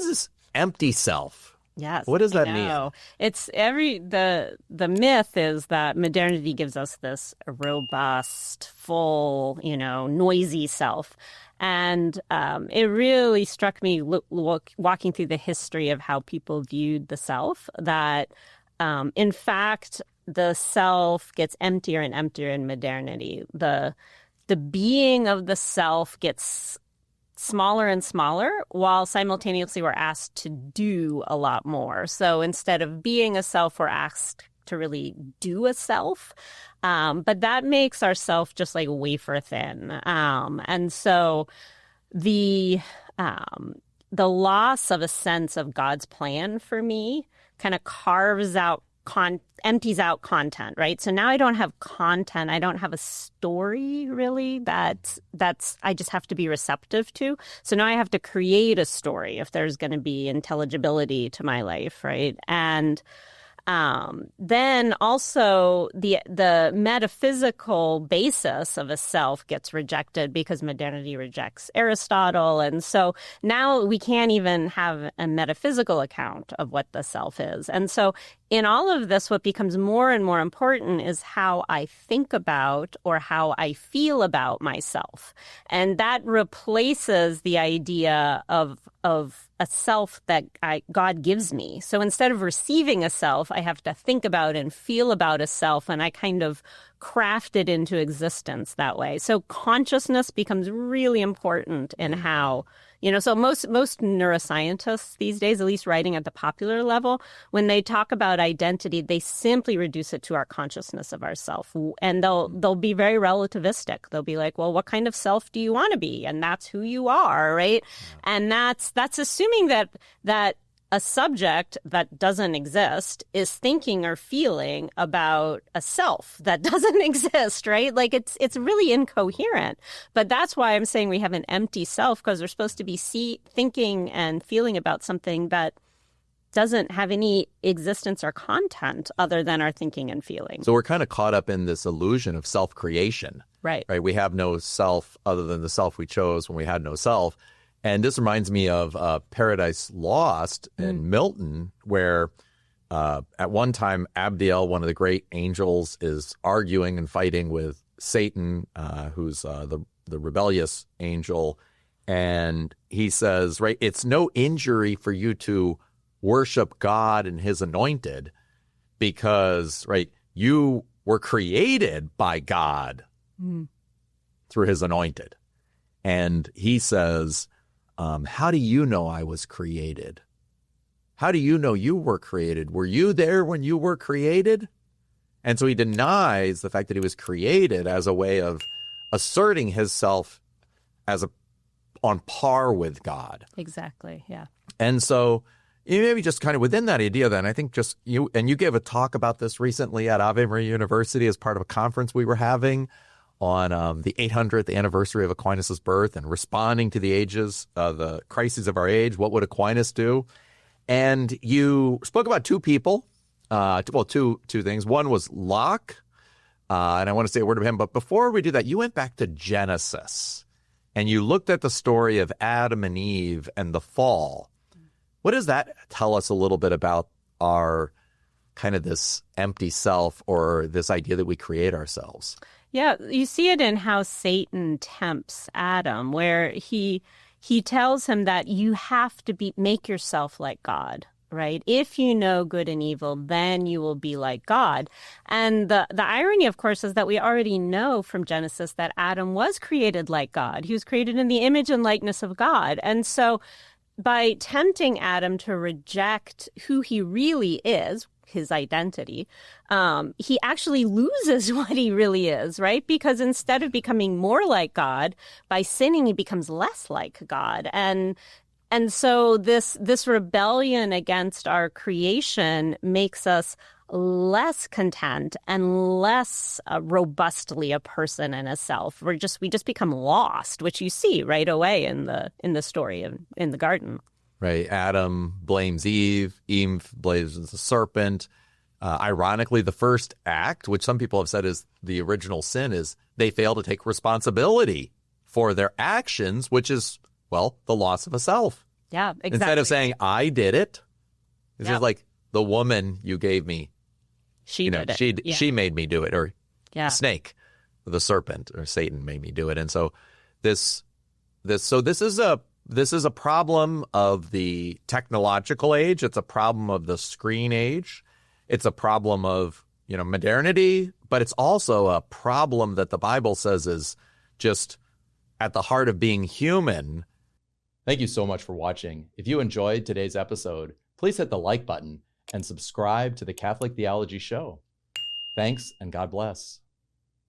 is this empty self? Yes. What does that mean? It's the myth is that modernity gives us this robust, full, noisy self. And it really struck me walking through the history of how people viewed the self, that in fact, the self gets emptier and emptier in modernity. The being of the self gets smaller and smaller, while simultaneously we're asked to do a lot more. So instead of being a self, we're asked to really do a self. But that makes our self just like wafer thin. And so the loss of a sense of God's plan for me kind of carves out empties out content, right? So now I don't have content. I don't have a story really that's I just have to be receptive to. So now I have to create a story if there's going to be intelligibility to my life, right? And then also the metaphysical basis of a self gets rejected because modernity rejects Aristotle. And so now we can't even have a metaphysical account of what the self is. And so in all of this, what becomes more and more important is how I think about or how I feel about myself. And that replaces the idea of a self that God gives me. So instead of receiving a self, I have to think about and feel about a self, and I kind of craft it into existence that way. So consciousness becomes really important in how, so most neuroscientists these days, at least writing at the popular level, when they talk about identity, they simply reduce it to our consciousness of ourself. And they'll be very relativistic. They'll be like, well, what kind of self do you want to be? And that's who you are, right? And that's assuming that a subject that doesn't exist is thinking or feeling about a self that doesn't exist, right? Like it's really incoherent. But that's why I'm saying we have an empty self, because we're supposed to be thinking and feeling about something that doesn't have any existence or content other than our thinking and feeling. So we're kind of caught up in this illusion of self-creation. Right. We have no self other than the self we chose when we had no self. And this reminds me of Paradise Lost in Milton, where at one time Abdiel, one of the great angels, is arguing and fighting with Satan, who's the rebellious angel. And he says, right, it's no injury for you to worship God and his anointed because, right, you were created by God through his anointed. And he says, how do you know I was created? How do you know you were created? Were you there when you were created? And so he denies the fact that he was created as a way of asserting his self as on par with God. Exactly, yeah. And so maybe just kind of within that idea then, I think just you gave a talk about this recently at Ave Maria University as part of a conference we were having on the 800th anniversary of Aquinas' birth and responding to the crises of our age. What would Aquinas do? And you spoke about two people, two things. One was Locke, and I want to say a word of him. But before we do that, you went back to Genesis, and you looked at the story of Adam and Eve and the fall. What does that tell us a little bit about our kind of this empty self or this idea that we create ourselves? Yeah, you see it in how Satan tempts Adam, where he tells him that you have to make yourself like God, right? If you know good and evil, then you will be like God. And the irony, of course, is that we already know from Genesis that Adam was created like God. He was created in the image and likeness of God. And so by tempting Adam to reject who he really is, his identity, he actually loses what he really is, right? Because instead of becoming more like God, by sinning, he becomes less like God. And so this rebellion against our creation makes us less content and less robustly a person and a self. We just become lost, which you see right away in the story in the garden. Right. Adam blames Eve. Eve blames the serpent. Ironically, the first act, which some people have said is the original sin, is they fail to take responsibility for their actions, which is, well, the loss of a self. Yeah, exactly. Instead of saying, I did it, it's Yep. just like, the woman you gave me, She did it. she made me do it, or Yeah. snake, the serpent, or Satan made me do it. And so this is a problem of the technological age. It's a problem of the screen age. It's a problem of, modernity, but it's also a problem that the Bible says is just at the heart of being human. Thank you so much for watching. If you enjoyed today's episode, please hit the like button and subscribe to the Catholic Theology Show. Thanks, and God bless.